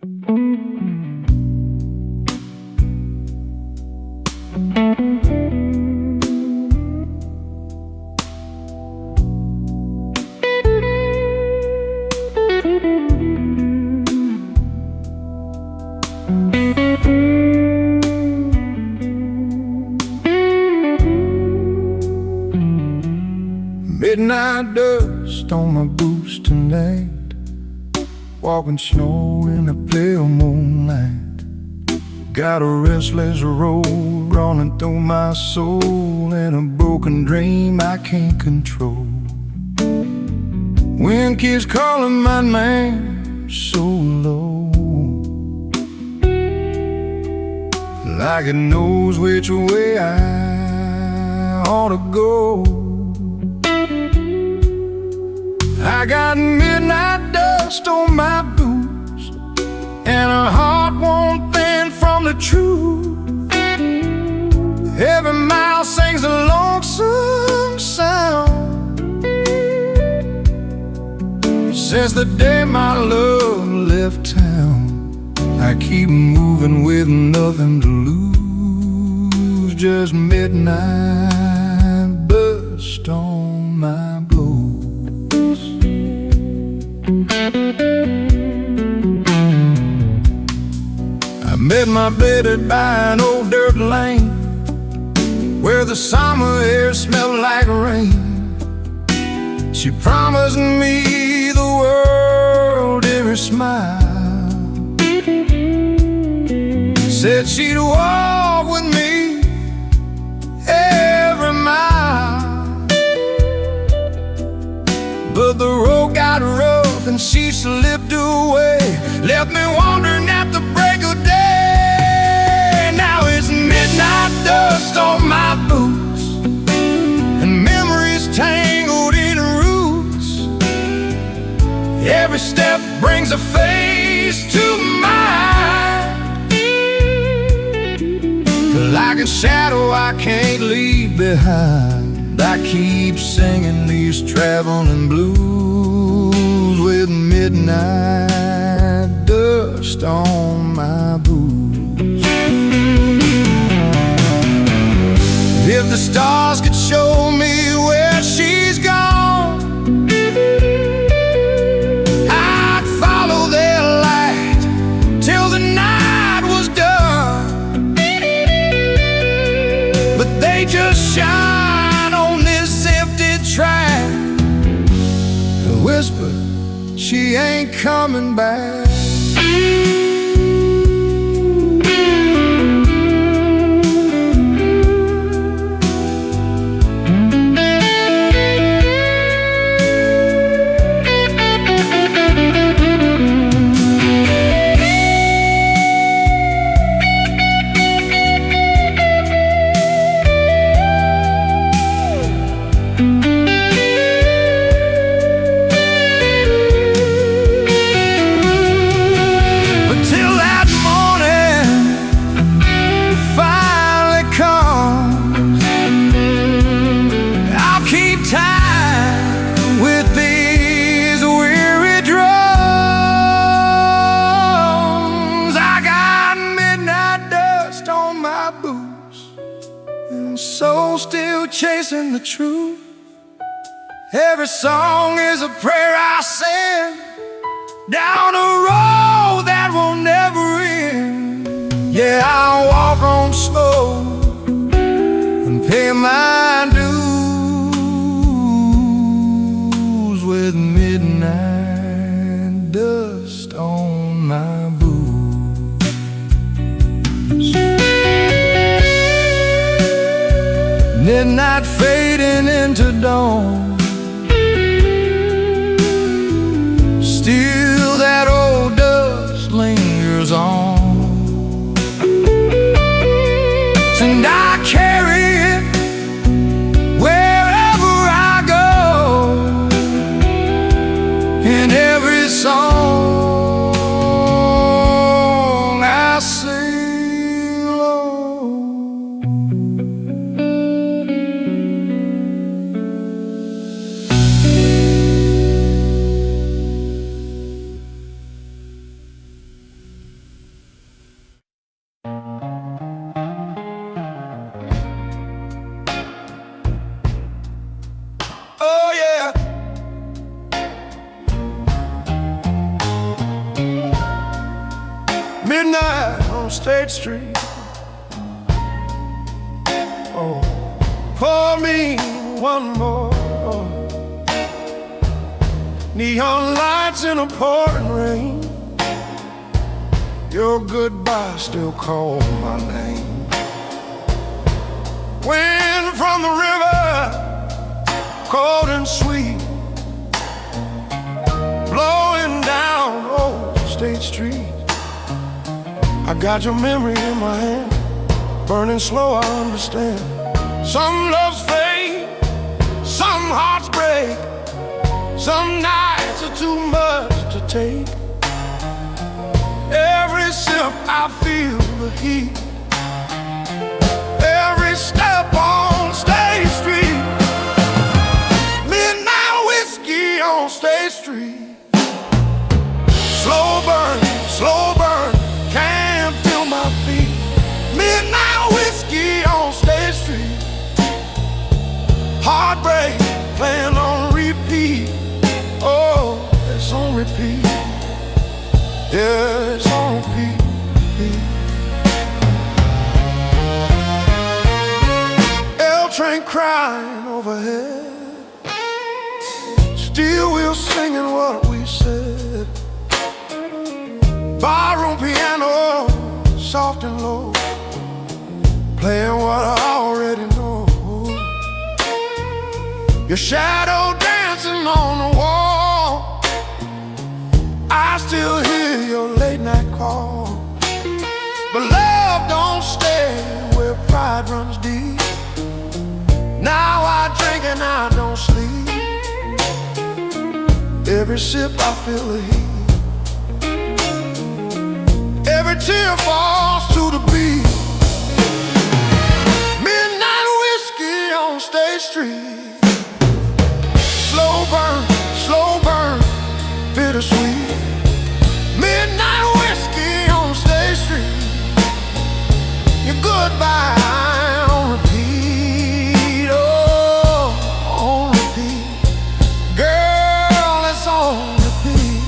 Midnight dust on my boots tonight, walking snow in the pale moonlight. Got a restless road running through my soul, and a broken dream I can't control. Wind keeps calling my name so low, like it knows which way I ought to go. I got midnight dust on my boots, and a heart won't bend from the truth. Every mile sings a lonesome sound, since the day my love left town. I keep moving with nothing to lose, just midnight dust on my boots. I met my baby by an old dirt lane, where the summer air smelled like rain. She promised me the world, every smile. Said she'd walk with me every mile. But the road got rough and she slipped away, left me wandering at the break of day. Now it's midnight dust on my boots, and memories tangled in roots. Every step brings a face to mind, like a shadow I can't leave behind. I keep singing these traveling blues with midnight dust on my boots. If the stars could show me where she's gone, I'd follow their light till the night was done. But they just shine on this empty track, and whisper she ain't coming back. Soul still chasing the truth. Every song is a prayer I send down a road that will never end. Yeah, I'll walk on slow and pay my dues with midnight dust on my boots. Midnight fading into dawn, still that old dust lingers on, and I carry it wherever I go, in every song I sing. on State Street. Oh, pour me one more. Neon lights in a pouring rain. Your goodbye still call my name. Wind from the river, cold and sweet, blowing down old State Street. I got your memory in my hand, burning slow, I understand. Some loves fade, some hearts break, some nights are too much to take. Every sip I feel the heat, every step on State Street. Midnight whiskey on State Street. Slow burn, can't feel my feet. Midnight whiskey on State Street. Heartbreak playing on repeat. Oh, it's on repeat. Yeah, it's on repeat. L train crying overhead, steel wheels singing what we said. Barroom piano, soft and low, playing what I already know. Your shadow dancing on the wall, I still hear your late night call. But love don't stay where pride runs deep. Now I drink and I don't sleep. Every sip I feel the heat, every tear falls to the beat. Midnight whiskey on State Street. Slow burn, bittersweet. Midnight whiskey on State Street. Your goodbye on repeat. Oh, on repeat. Girl, it's on repeat.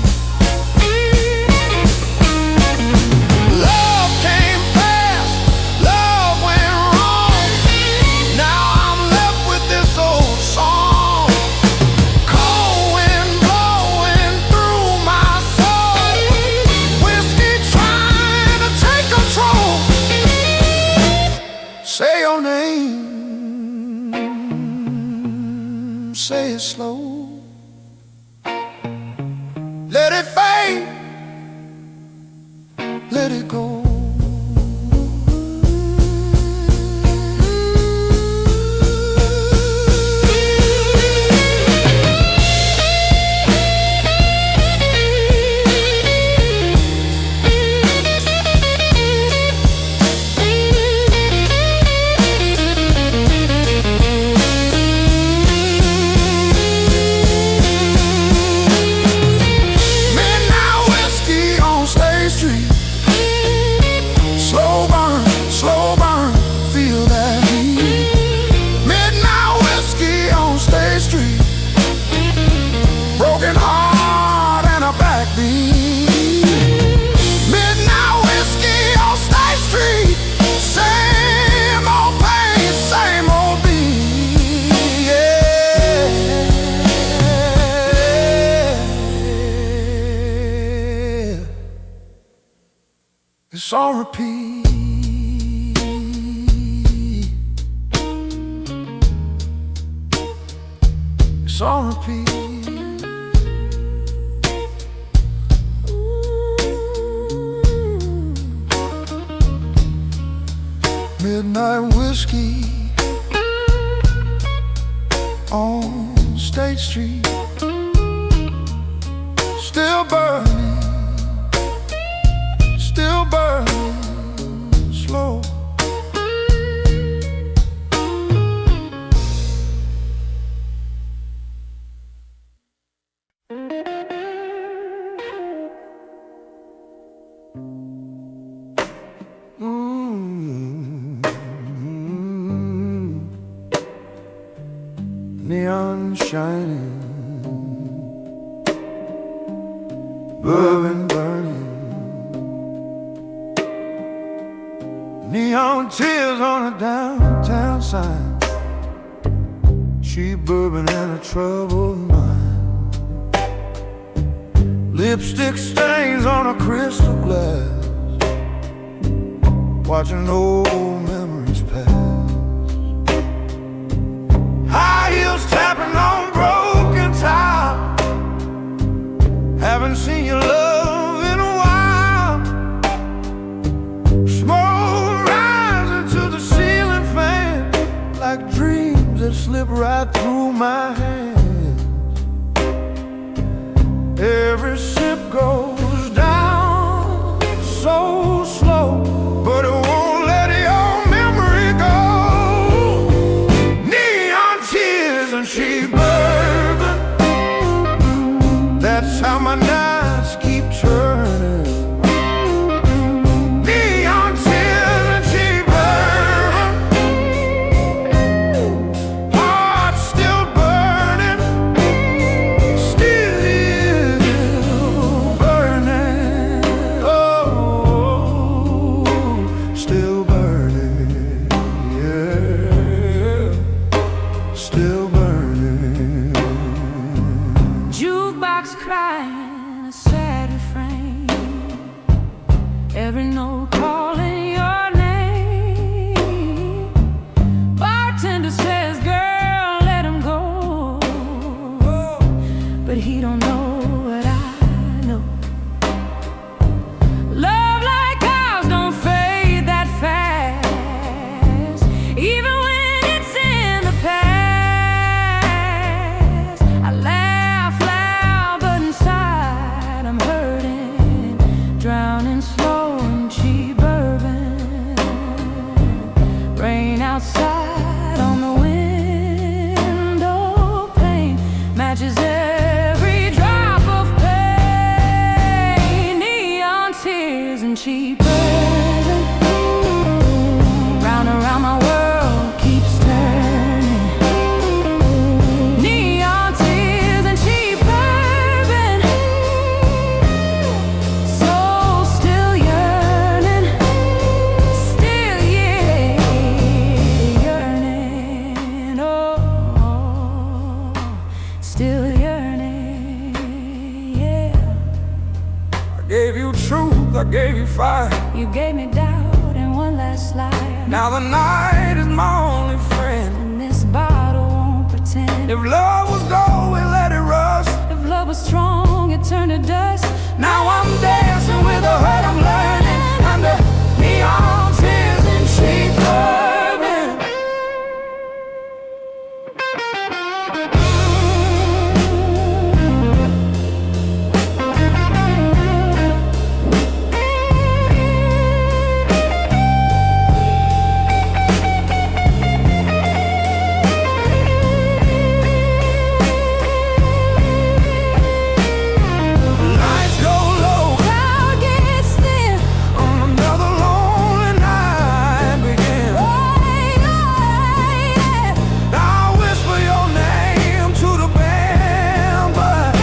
Love came fast, love went wrong. Now I'm left with this old song. Say your name, say it slow. Let it fade, let it go. Slow burn, feel that heat. Midnight whiskey on State Street. Broken heart and a backbeat. Midnight whiskey on State Street. Same old pain, same old beat. Yeah, it's on repeat. It's on repeat. Midnight whiskey on State Street. Still burning, slow. Neon shining, bourbon burning, Neon tears on a downtown sign, cheap bourbon and a troubled mind, lipstick stains on a crystal glass, watching old memories pass. High heels tapping on broken tile, haven't seen your love in a while. Smoke rising to the ceiling fan, like dreams that slip right through my hands. Every sip goes down so slow, but it won't let your memory go. Neon tears and cheap bourbon, that's how my nights keep turning. Neon tears and cheap bourbon, heart still burning, still burning, oh, still burning, yeah, still burning. Jukebox crying, a sad refrain, every note calling your name. Bartender says, girl, let him go, but he don't know what I know. Love like ours don't fade that fast, even when it's in the past. I laugh loud, but inside I'm hurting, drowning slow in cheap bourbon. Rain outside on the window pane matches every drop of pain. Neon tears and cheap bourbon, round and round my world keeps turning. Neon tears and cheap bourbon, soul still yearning, still, yeah, yearning, oh, still yearning, yeah. I gave you truth, I gave you fire. You gave me doubt and one last lie. Now the night is my only friend. And this bottle won't pretend. If love was gold, we let it rust. If love was strong, it turned to dust. Now I'm dancing with a hurt I'm learning, under neon tears and cheap bourbon. Lights go low, Crowd gets thin. on another lonely night begin. I'll whisper your name to the band, but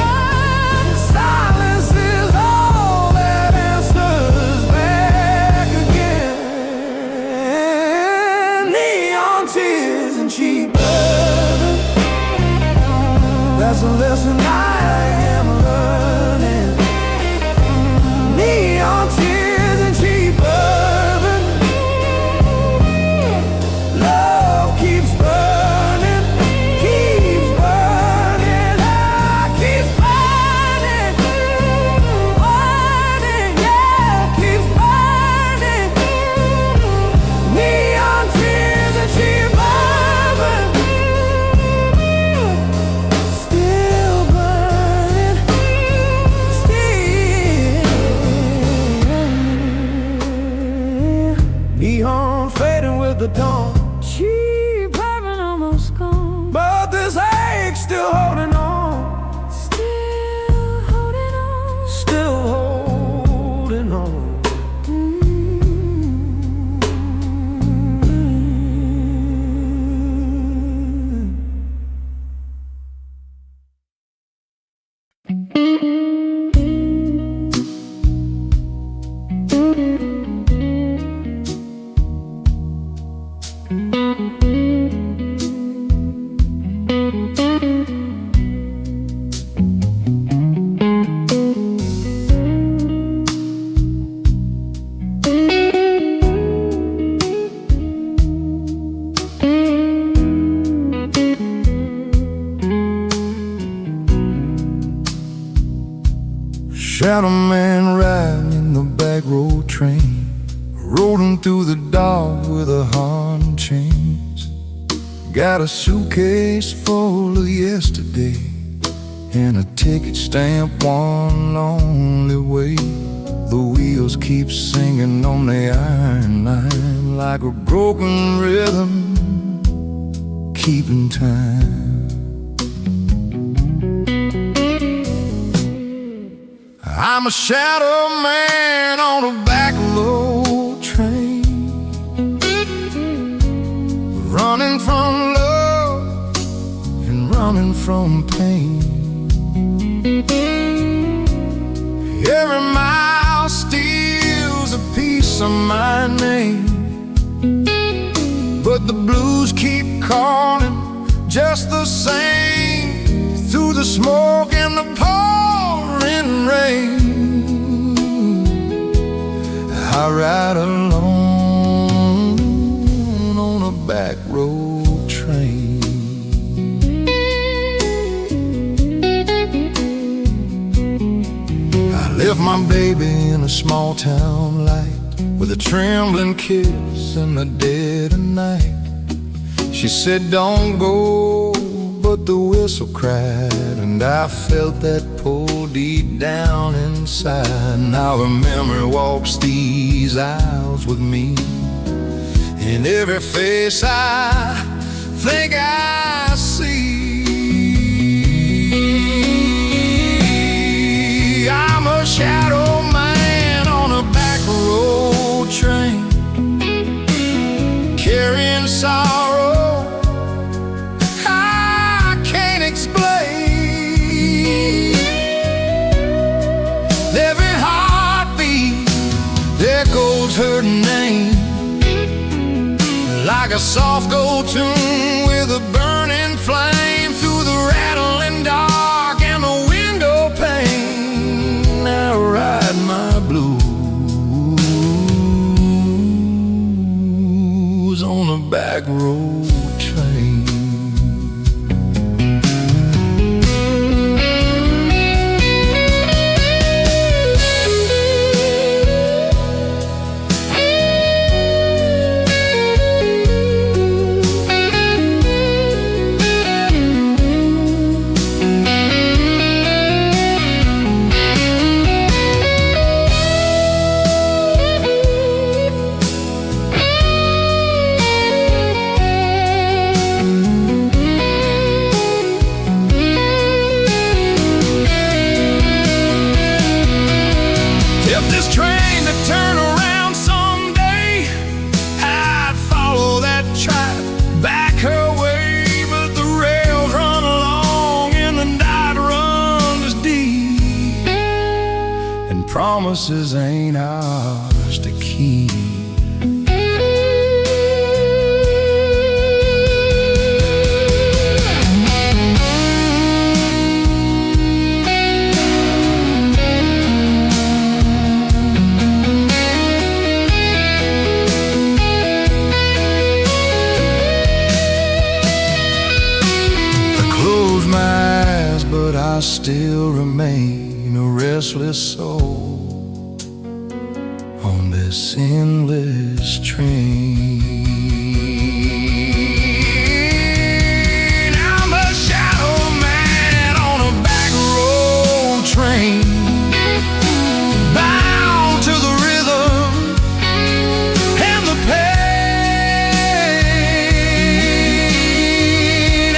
silence is all that answers back again. Neon tears and cheap bourbon, that's a lesson I am learning. Neon tears and cheap bourbon, love keeps burning, keeps burning, keeps burning, burning, yeah, keeps burning. Neon tears and cheap bourbon, still burning, still. Neon fading with the dawn, Cheap bourbon almost gone. but this ache still holding on, Still holding on. still holding on. road train, rolling through the dark with 100 chains. Got a suitcase full of yesterday and a ticket stamp one lonely way. The wheels keep singing on the iron line like a broken rhythm, keeping time. I'm a shadow man on a back road train, running from love and running from pain. Every mile steals a piece of my name, but the blues keep calling just the same. Through the smoke and the pouring rain, I ride alone on a back road train. I left my baby in a small town light with a trembling kiss in the dead of night. She said, "Don't go," but the whistle cried, and I felt that pull deep down inside. Now her memory walks these aisles with me, in every face I think I see. I'm a shadow man on a back road train, carrying sorrow explain. Every heartbeat echoes her name, like a soft gold tune with a burning flame. Through the rattling dark and the window pane, I ride my blues on a back road train. Promises ain't ours to keep. I close my eyes, but I still remain a restless soul on this endless train. I'm a shadow man on a back road train, bound to the rhythm and the pain.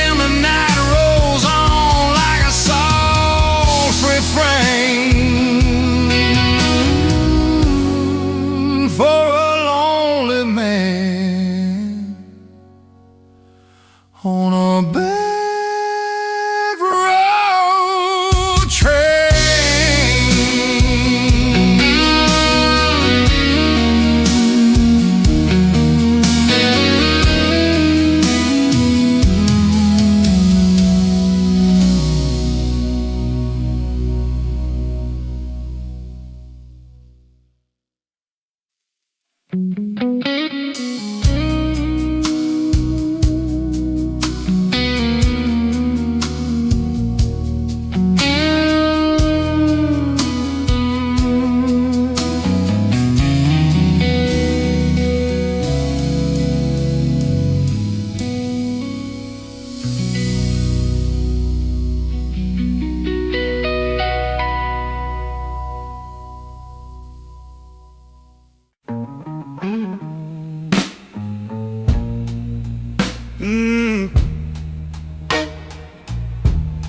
And the night rolls on like a soft refrain for a lonely man on a back road train.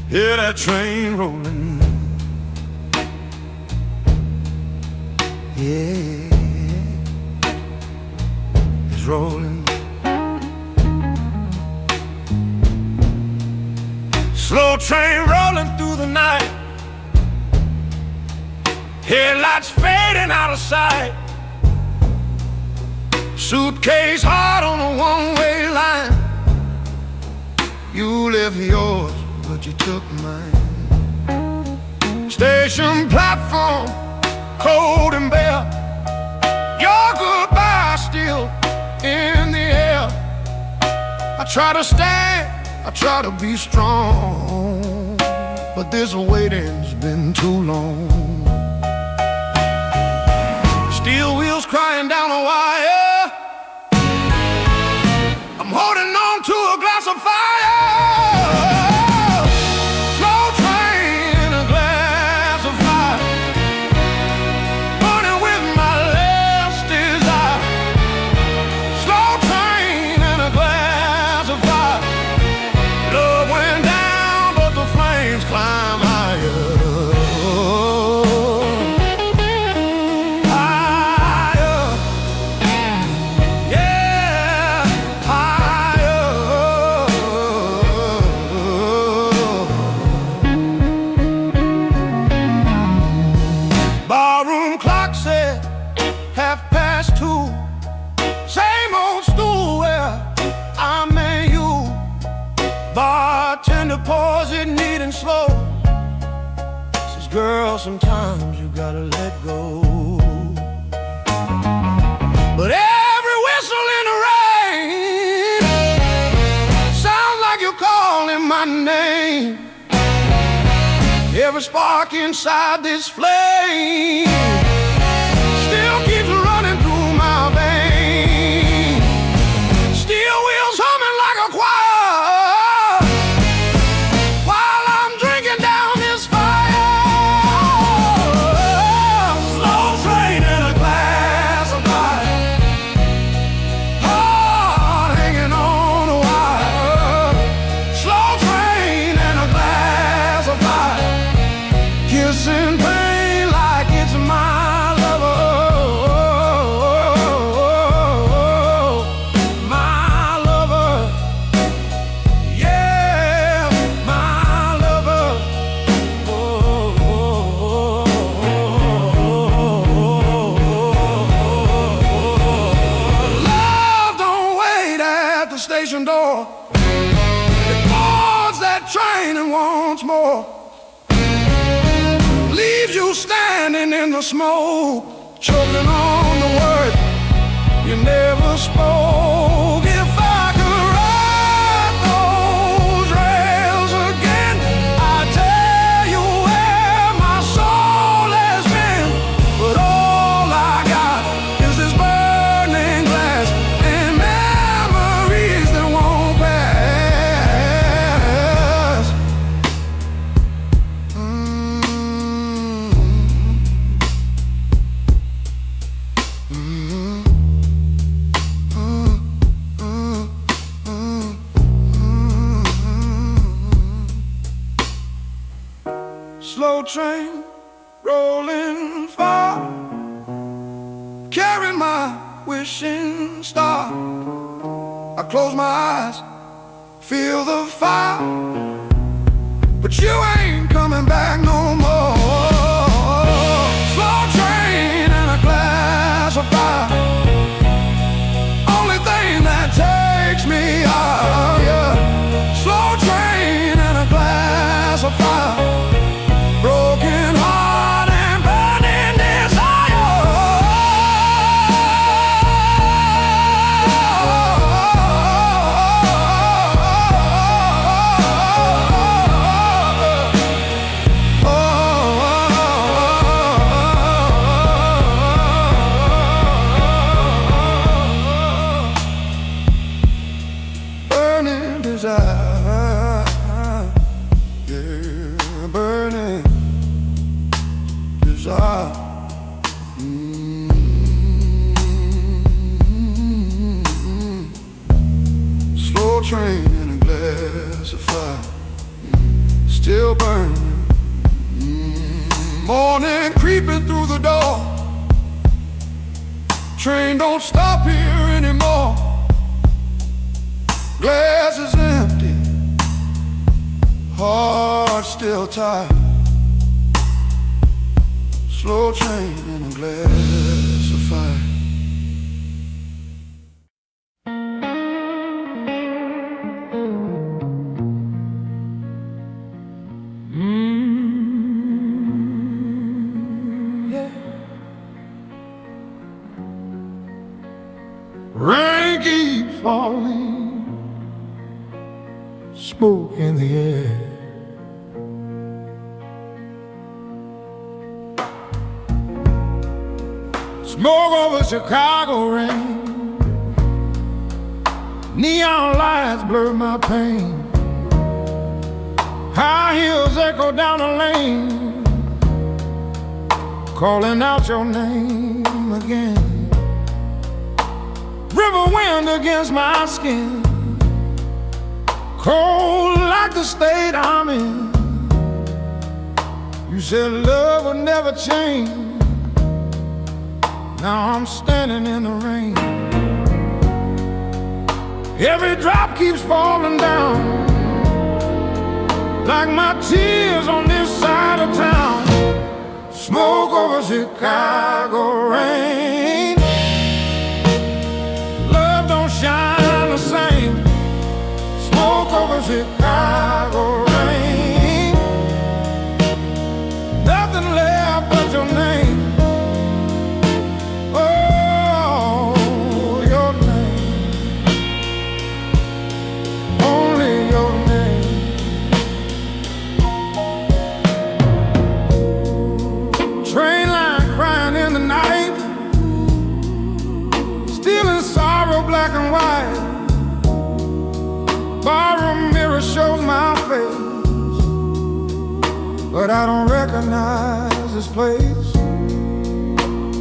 Hear that train rolling. Yeah, it's rolling. Slow train rolling through the night. Headlights fading out of sight. Suitcase hard on a one-way line. You left yours, but you took mine. Station platform, cold and bare. Your goodbye still in the air. I try to stand, I try to be strong, but this waiting's been too long. Steel wheels crying down a wire. I'm holding on to a glass of fire. Slow train and a glass of fire, burning with my last desire. Slow train and a glass of fire. Love went down, but the flames climb higher. Barroom clock said 2:30. Same old stool where I met you. Bartender pours it neat and slow. Says, girl, sometimes you gotta let go. But every whistle in the rain sounds like you're calling my name. Every spark inside this flame still keeps running through my veins. Steel wheels humming like a choir while I'm drinking down this fire. Slow train and a glass of fire, heart hanging on a wire. Slow train and a glass of fire, kissing pain like it's my lover. My lover, yeah, my lover. Love don't wait at the station door. It boards that train and wants more. Leaves you standing in the smoke, choking on the word you never spoke. If I could ride those rails again, I'd tell you where my soul has been. But all I got is this burning glass and memories that won't pass. Slow train rolling far, carrying my wishing star. I close my eyes, feel the fire, but you ain't coming back no more. Slow train and a glass of fire, only thing that takes me higher. Slow train and a glass of fire, broken heart and burning desire. train and a glass of fire, still burning. Morning creeping through the door. Train don't stop here anymore. Glass is empty, heart still tired. Slow train and a glass of fire. Rain keeps falling, smoke in the air. Smoke over Chicago rain. Neon lights blur my pain. High heels echo down the lane, calling out your name again. River wind against my skin, cold like the state I'm in. You said love would never change. Now I'm standing in the rain. Every drop keeps falling down, like my tears on this side of town. Smoke over Chicago rain. Love don't shine the same. Smoke over Chicago rain. Nothing left but your name. Oh, your name. Only your name. Train line crying in the night, still in sorrow, black and white. Barroom mirror shows my face, but I don't recognize this place.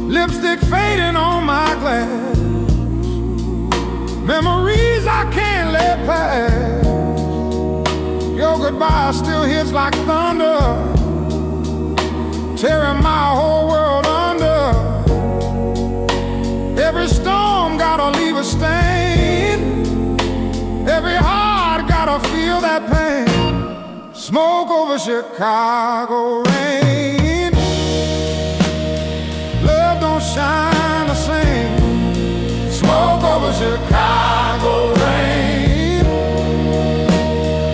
Lipstick fading on my glass, memories I can't let pass. Your goodbye still hits like thunder, tearing my whole world under. Every storm gotta leave a stain, every heart gotta feel that pain. Smoke over Chicago rain. Love don't shine the same. Smoke over Chicago rain.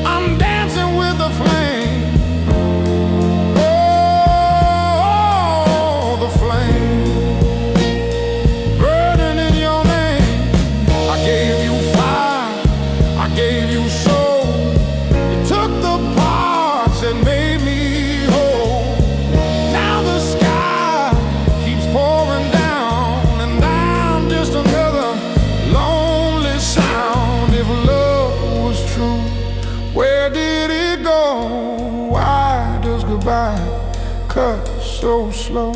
I'm dancing with the flame. Oh, the flame burning in your name. I gave you fire, I gave you soul. You took the parts that made me whole. Now the sky keeps pouring down, and I'm just another lonely sound. If love was true, where did it go? Why does goodbye cut so slow?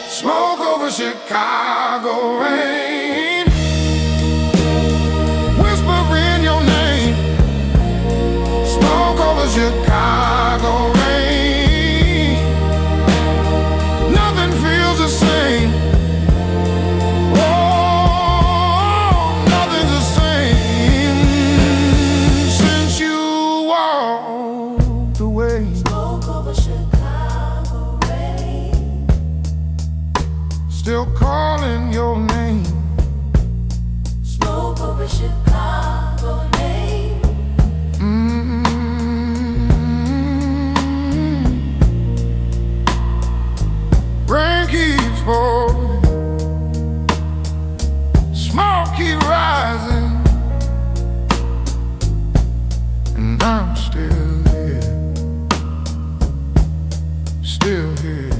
Smoke over Chicago rain, whispering your name. Smoke over Chicago rain. Nothing feels the same. Oh, nothing's the same since you walked away. Smoke over Chicago rain. Still calling your name. Smoke over Chicago name. keep rising, and I'm still here, still here.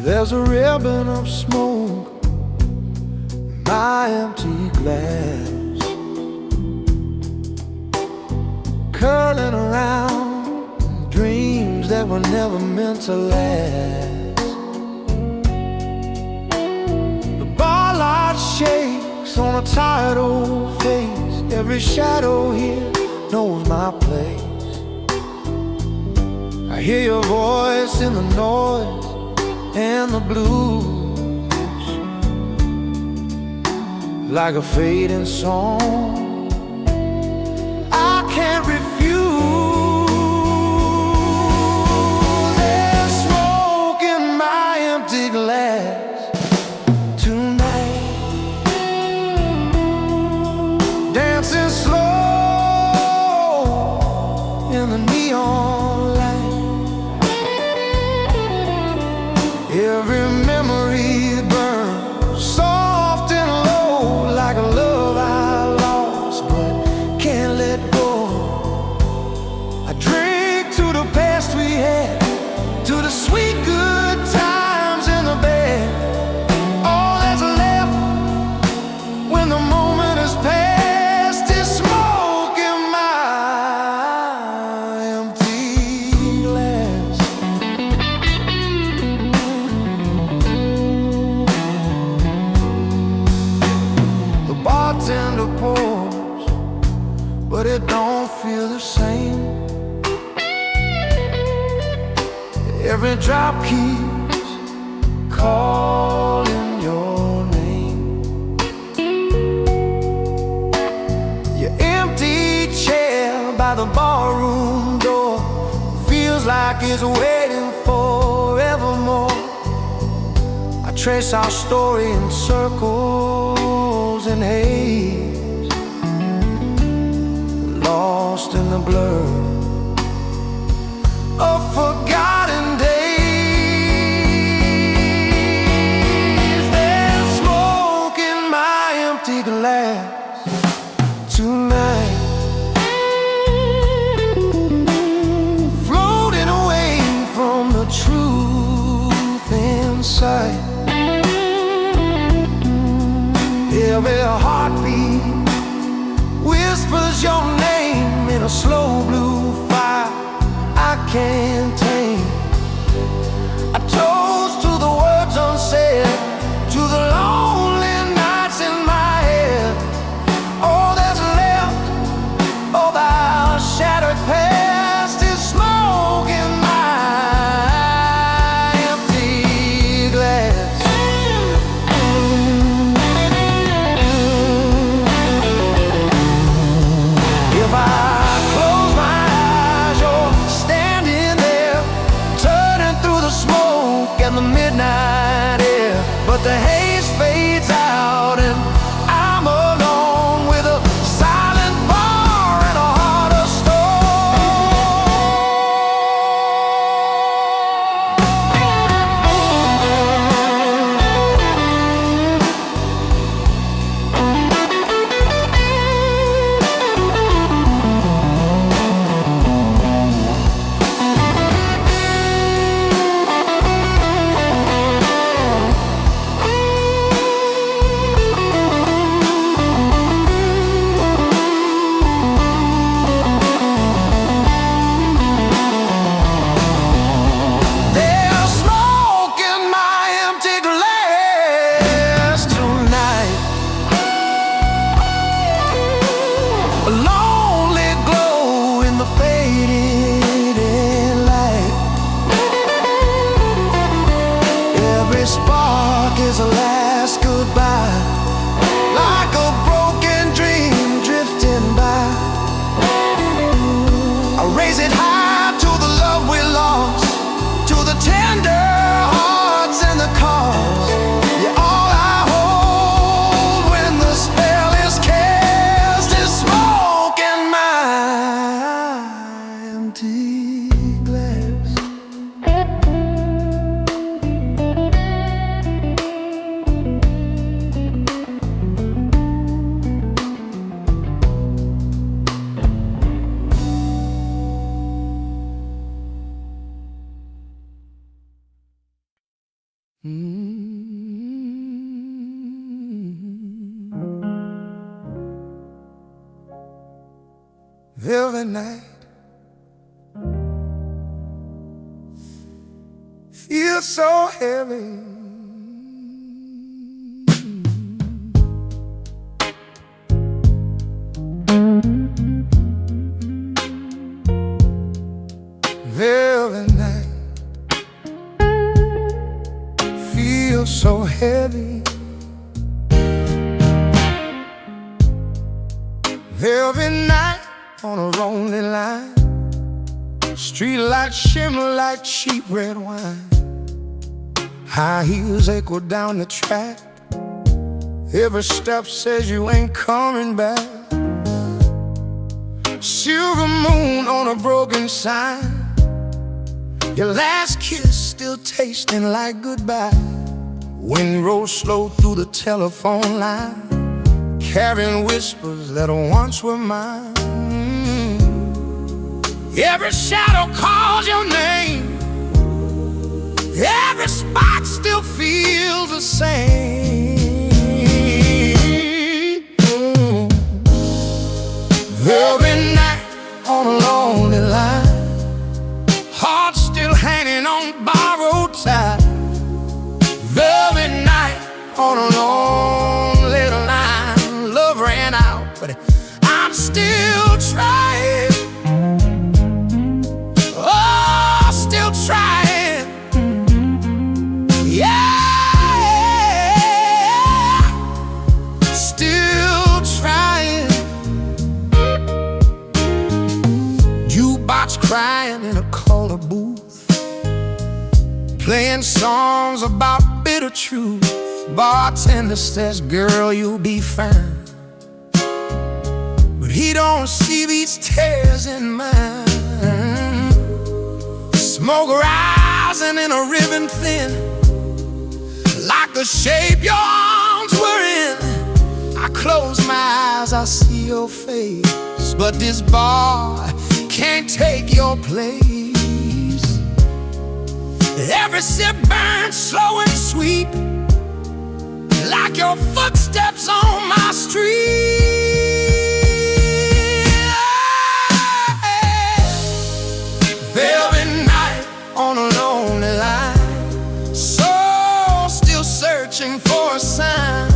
There's a ribbon of smoke in my empty glass, curling around dreams that were never meant to last. The bar light shakes on a tired old face. Every shadow here knows my place. I hear your voice in the noise and the blues, like a fading song I can't refuse. There's smoke in my empty glass tonight, dancing slow in the neon light. Every memory burns soft and low, like a love I lost but can't let go. I drink to the past we had, to the sweet good times in the bed. All that's left when the moment is past is smoke in my empty glass. Bartender pours, but it don't feel the same. Every drop keeps calling your name. Your empty chair by the barroom door feels like it's waiting forevermore. I trace our story in circles and haze, lost in the blur of forgotten days. There's smoke in my empty glass tonight, floating away from the truth inside. Every heartbeat whispers your name in a slow blue fire I can't tame. I toast to the words unsaid, to the lonely nights in my head. All that's left of our shattered past is smoke in my empty glass. If I close my eyes, you're standing there, turning through the smoke empty glass. Velvet night feels so heavy. Velvet night feels so heavy. Velvet night on a lonely line, street lights shimmer like cheap red wine. High heels echo down the track, every step says you ain't coming back. Silver moon on a broken sign, your last kiss still tasting like goodbye. Wind rolls slow through the telephone line, carrying whispers that once were mine. Every shadow calls your name, every spot still feels the same. Velvet night on a lonely line, heart still hanging on borrowed time. Velvet night on a lonely line, love ran out, but I'm still trying. Oh, still trying. Yeah, still trying. Jukebox crying in a color booth, playing songs about bitter truth. Bartender says, girl, you'll be fine, but he don't see these tears in mine. Smoke rising in a ribbon thin, like the shape your arms were in. I close my eyes, I see your face, but this bar can't take your place. Every sip burns slow and sweet, like your footsteps on my street. Velvet night on a lonely line, soul still searching for a sign.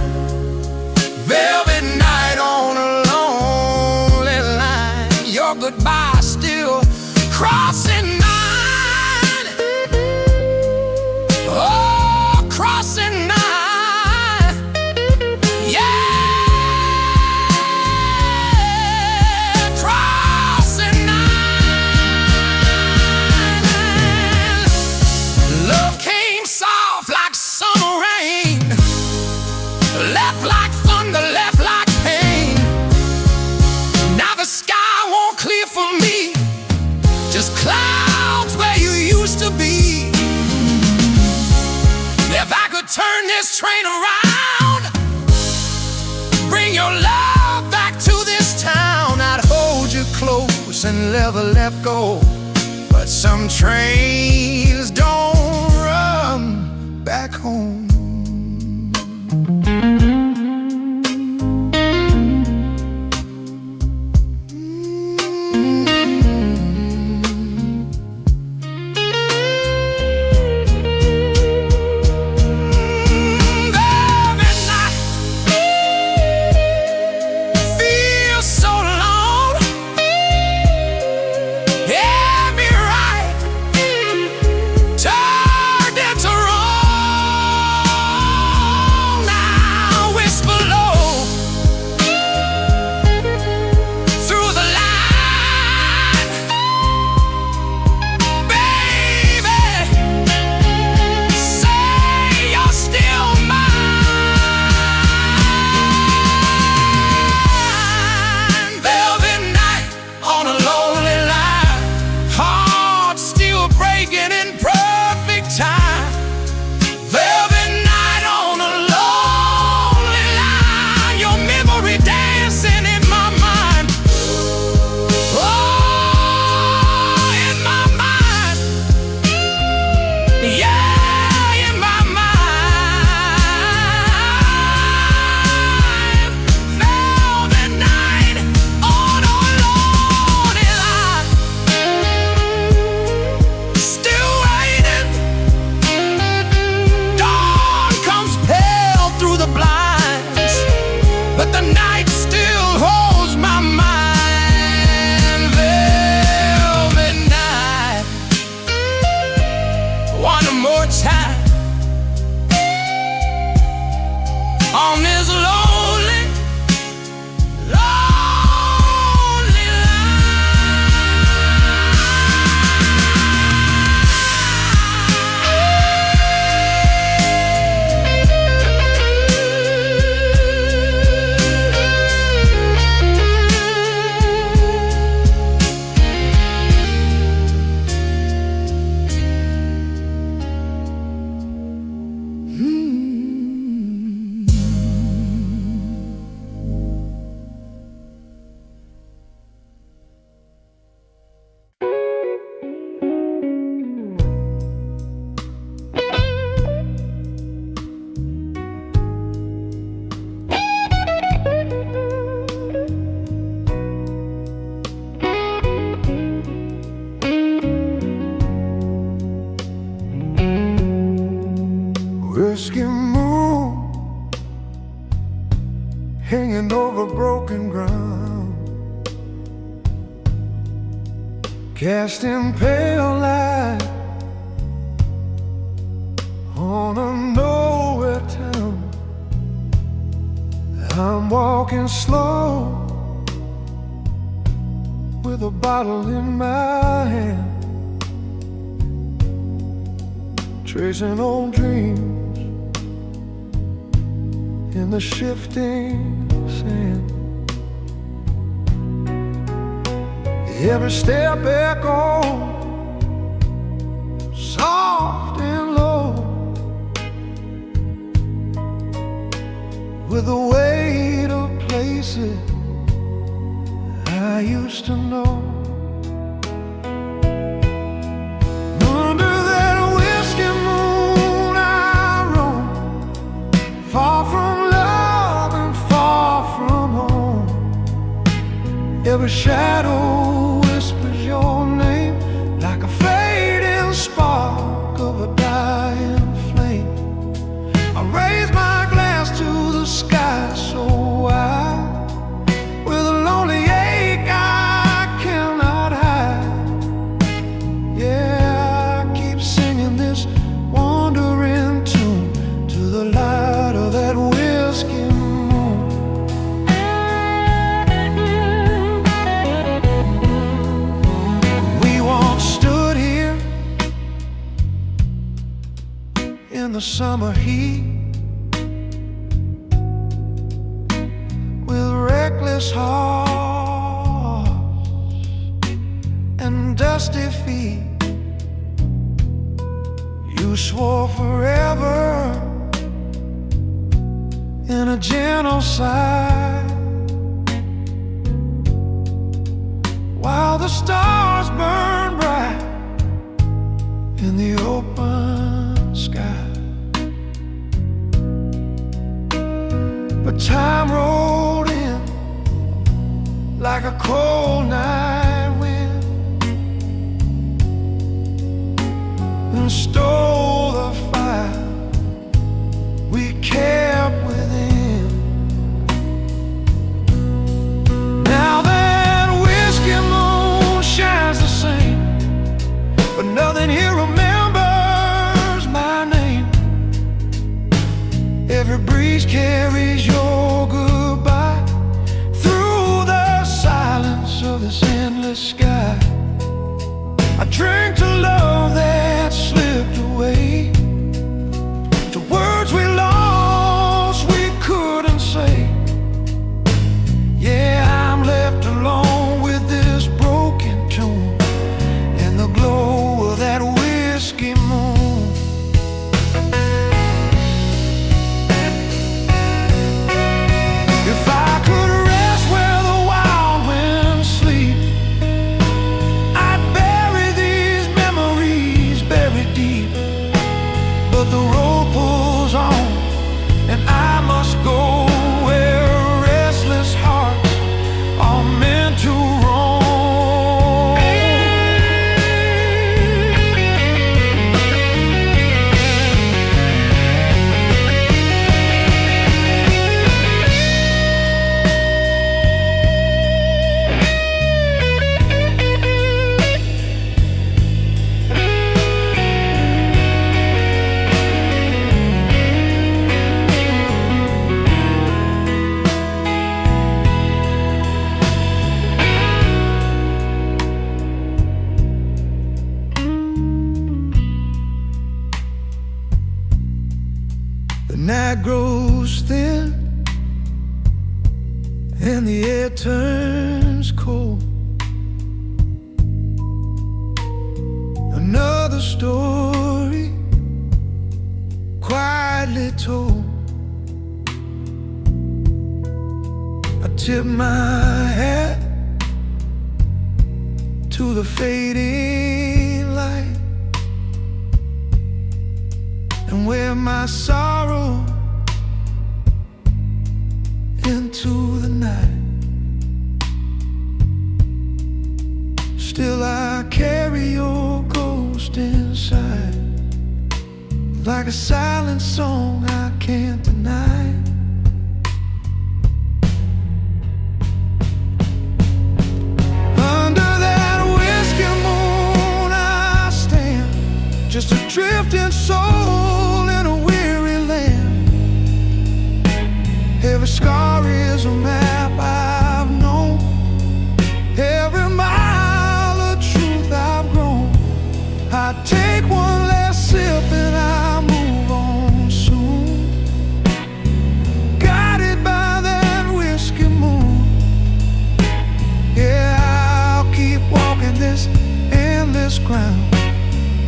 Velvet night on a lonely line, your goodbye still crossing mine. Oh, crossing mine. Left like thunder, left like pain. Now the sky won't clear for me, just clouds where you used to be. If I could turn this train around, bring your love back to this town, I'd hold you close and never let go. But some trains don't run back home. whiskey moon hanging over broken ground, casting pale light on a nowhere town. I'm walking slow with a bottle in my hand, tracing old dreams in the shifting sand. Every step echoes soft and low with the weight of places I used to know. Under that whiskey moon I roam, far from love and far from home. Every shadow whispers your name like a fading spark of a dying flame. I raise my glass to the sky so wide, with a lonely ache I cannot hide. Yeah, I keep singing this wandering tune to the light of that whiskey moon. We once stood here in the summer heat, reckless hearts and dusty feet. You swore forever in a genocide, while the stars burn bright in the open sky. But time rolled in like a cold night wind and stole the fire we kept within. Now that whiskey moon shines the same, but nothing here remembers my name. Every breeze carries your goodbye of this endless sky. I drink to love that slipped away, to words we lost we couldn't say. Yeah, I'm left alone with this broken tune and the glow of that whiskey moon. If I could rest where the wild winds sleep, I'd bury these memories buried deep. But the road pulls on and I must go where restless hearts are meant to roam. The night grows thin and the air turns cold. Another story quietly told. I tip my hat to the fading light and wear my sorrow into the night. Still I carry your ghost inside. like a silent song I can't deny. Under that whiskey moon I stand, just a drifting soul in a weary land. Every scar is a map I've known, every mile of truth I've grown. I take one last sip and I move on soon, guided by that whiskey moon. Yeah, I'll keep walking this endless ground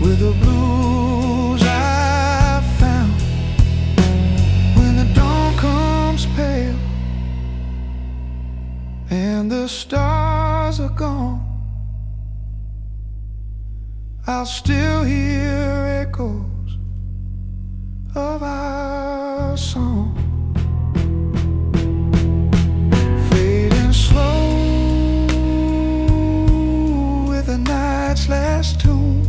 with the blues I found. When the dawn comes pale and the stars are gone, I'll still hear echoes of our song, fading slow with the night's last tune,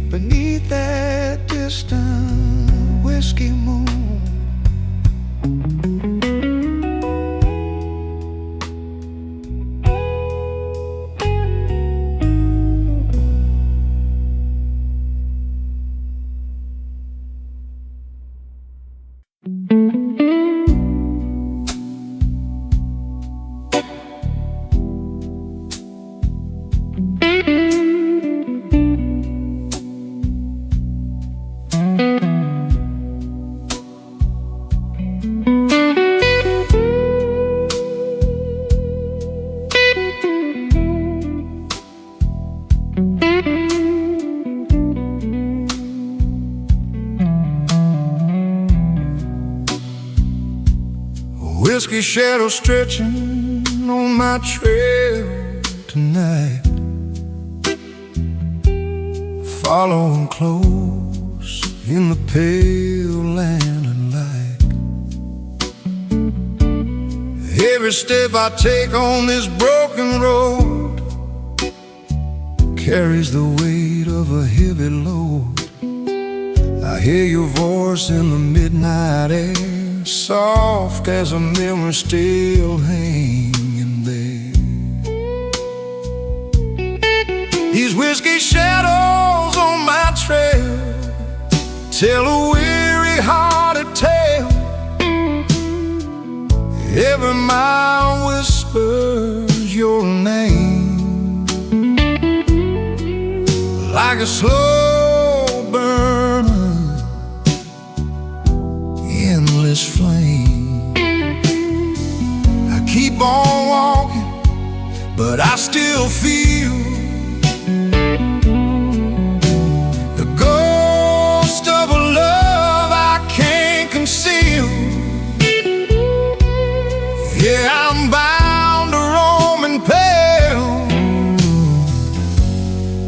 beneath that distant whiskey moon. Whiskey shadow stretching on my trail tonight, following close in the pale land of light. Every step I take on this broken road carries the weight of a heavy load. I hear your voice in the midnight air, soft as a memory still hanging there. These whiskey shadows on my trail tell a weary-hearted tale. Every mile whispers your name, like a slow burning endless flame. I keep on walking, but I still feel the ghost of a love I can't conceal. Yeah, I'm bound to roam and pale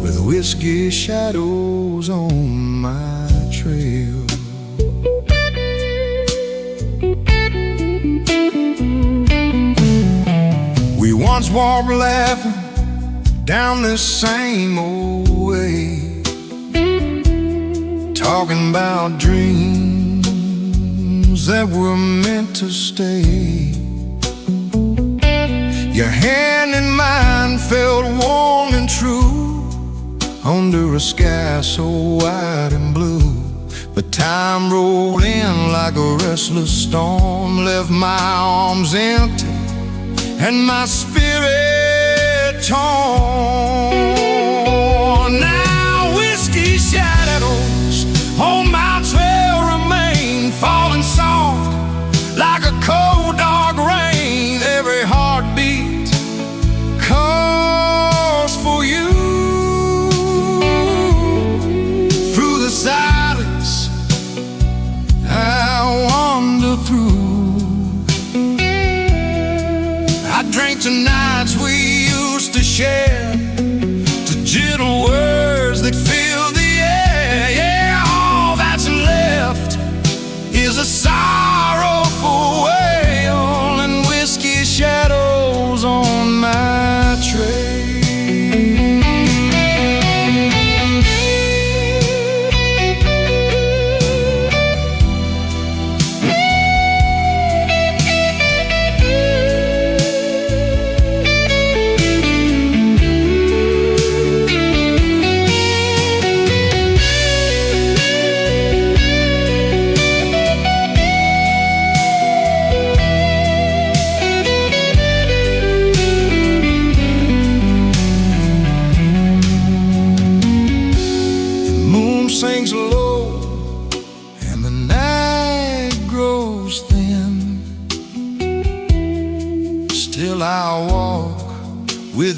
with whiskey shadows on my trail. We once walked laughing down this same old way, talking about dreams that were meant to stay. Your hand in mine felt warm and true under a sky so wide and blue. But time rolled in like a restless storm, left my arms empty and my spirit torn. Now whiskey shadows on my trail remain, falling soft like a cold dark rain. Every heartbeat calls for you. Through the silence I wander through. I drank the nights we used to share,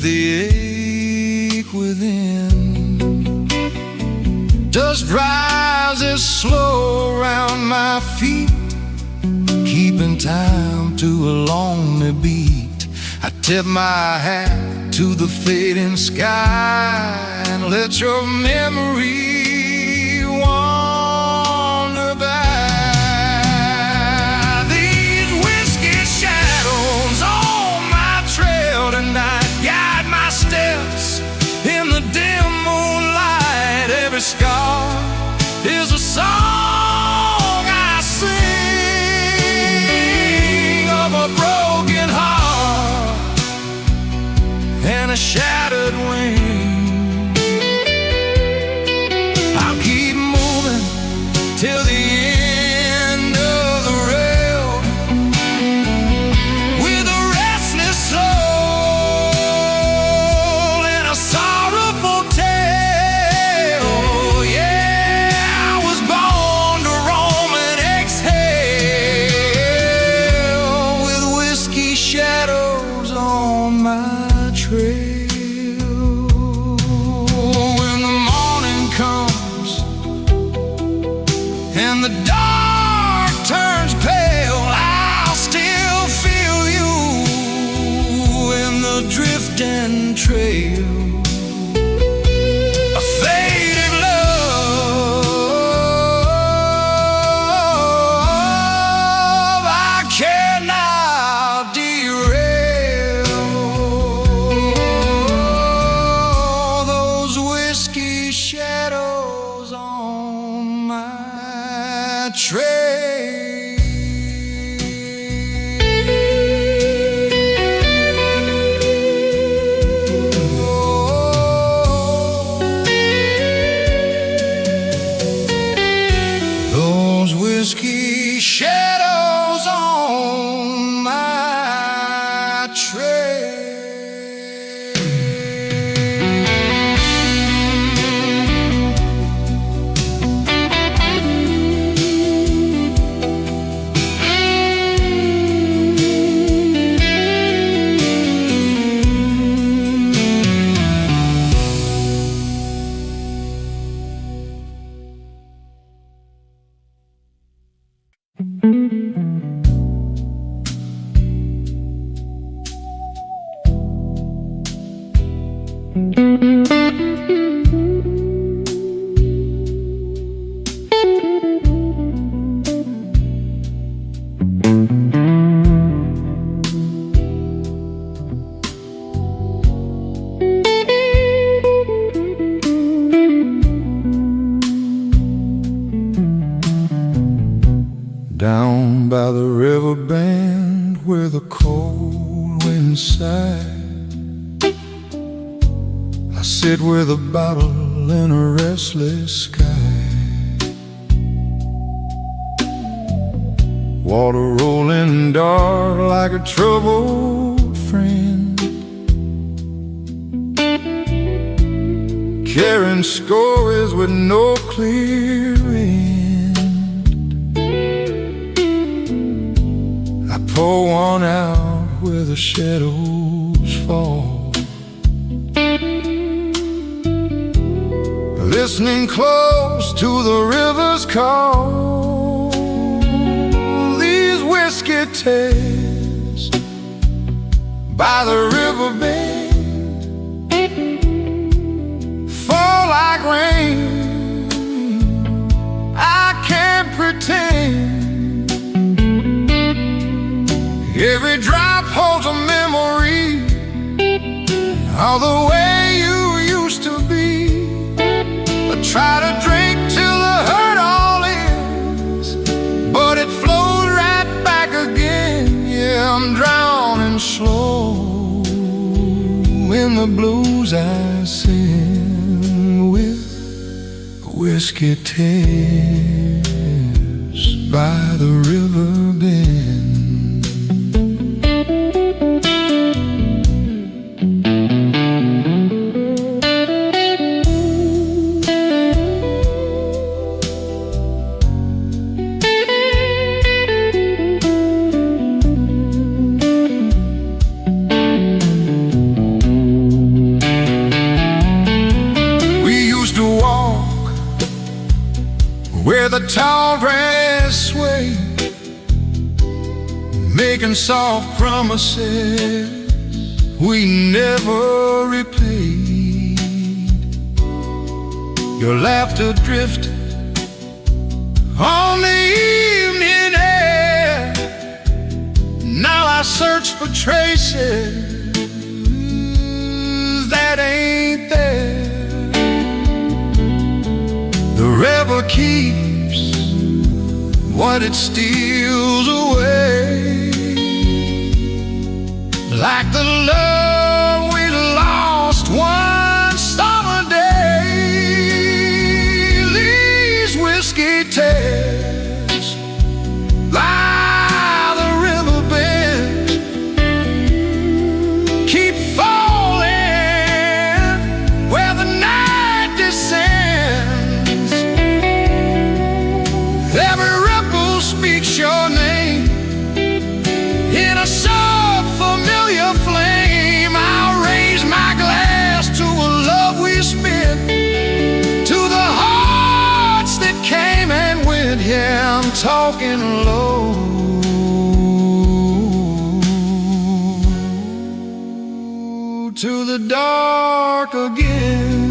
with the ache within. Dust rises slow around my feet, keeping time to a lonely beat. I tip my hat to the fading sky and let your memory wander by. These whiskey shadows on my trail tonight guide my steps in the dim moonlight. Every scar is a song I sing of a broken heart and a shattered wing. I'll keep moving till the end of the rail with a restless soul and a sorrowful tale. Yeah, I was born to roam and exhale with whiskey shadows on my trail. When the morning comes and the dark turns pale, I'll still feel you in the drifting trail. A faded love I cannot derail. Those whiskey shadows on my trail. Those whiskey shadows on my trail. Down by the river bend where the cold wind sighs, I sit with a bottle in a restless sky. Water rolling dark like a troubled friend, carrying stories with no clear end. I pour one out where the shadows fall, listening close to the river's call. These whiskey tales by the river bend fall like rain. I can't pretend. Every drop holds a memory of the way you used to be. I try to drink till the hurt all ends, but it flows right back again. Yeah, I'm drowning slow in the blues I sing with whiskey tears by the river bend. tall grass sway, making soft promises we never repaid. Your laughter drifted on the evening air. Now I search for traces that ain't there. The river keeps what it steals away, like the love we lost one summer day. These whiskey tales by the river bend keep falling where the night descends. Every ripple speaks your name in a soft familiar flame. I'll raise my glass to a love we spent, to the hearts that came and went. Yeah, I'm talking low to the dark again.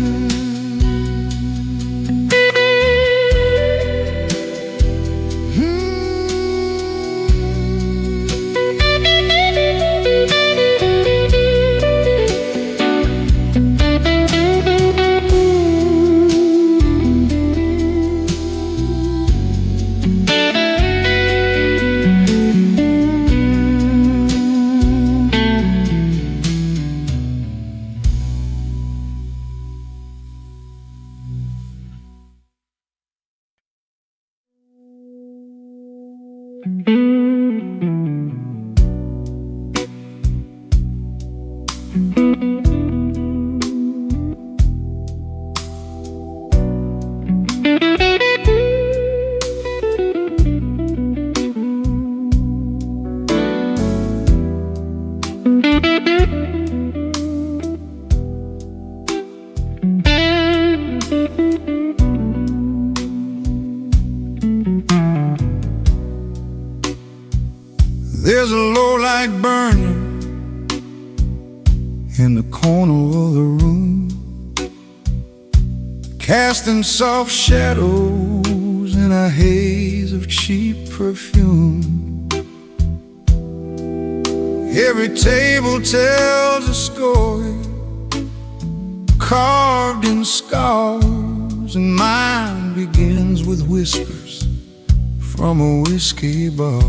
There's a low light burning in the corner of the room, casting soft shadows in a haze of cheap perfume. Every table tells a story carved in scars, and mine begins with whispers from a whiskey bar.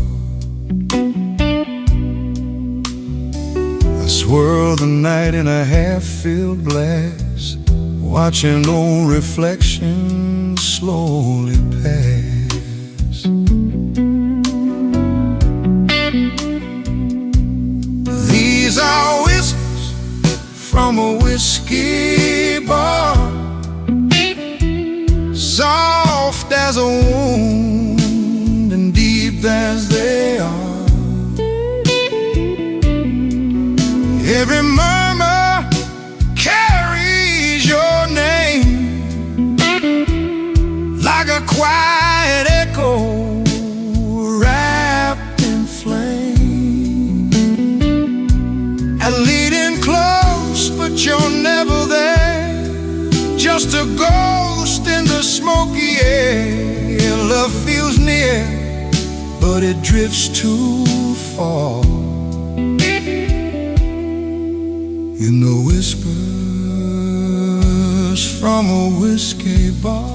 I swirl the night in a half-filled glass, watching old reflections slowly pass. These are whispers from a whiskey bar, soft as a wound and deep as they are. Every murmur carries your name like a quiet echo wrapped in flame, and leading close, but you're never there, just a ghost in the smoky air. Love feels near, but it drifts too far in the whispers from a whiskey bar.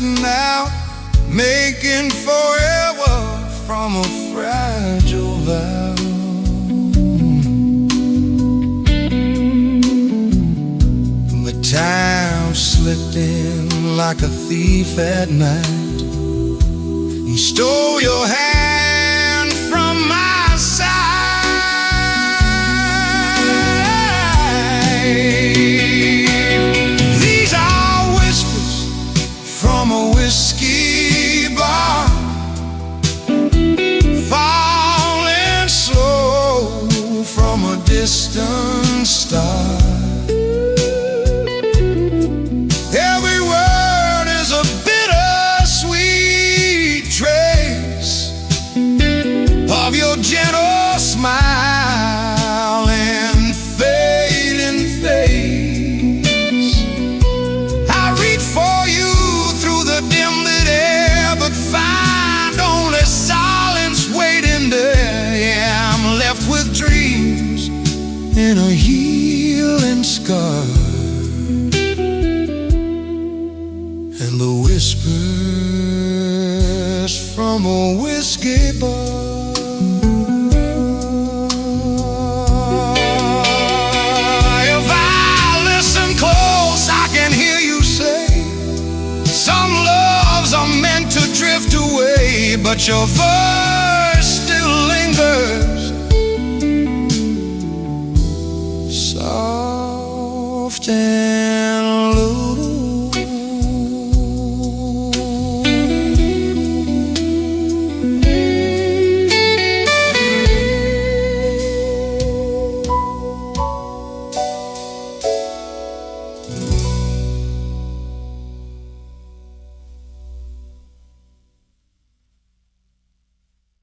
sitting out, making forever from a fragile vow. But time slipped in like a thief at night. He stole your hand from my side. These are whispers from a whiskey bar, falling slow from a distant star. Every word is a bittersweet trace of your gentle smile and fading face. I reach for you through the dim-lit air, but find only silence waiting there. Yeah, I'm left with dreams and a healing scar, and the whispers from a whiskey bar. If I listen close, I can hear you say, some loves are meant to drift away, but your voice still lingers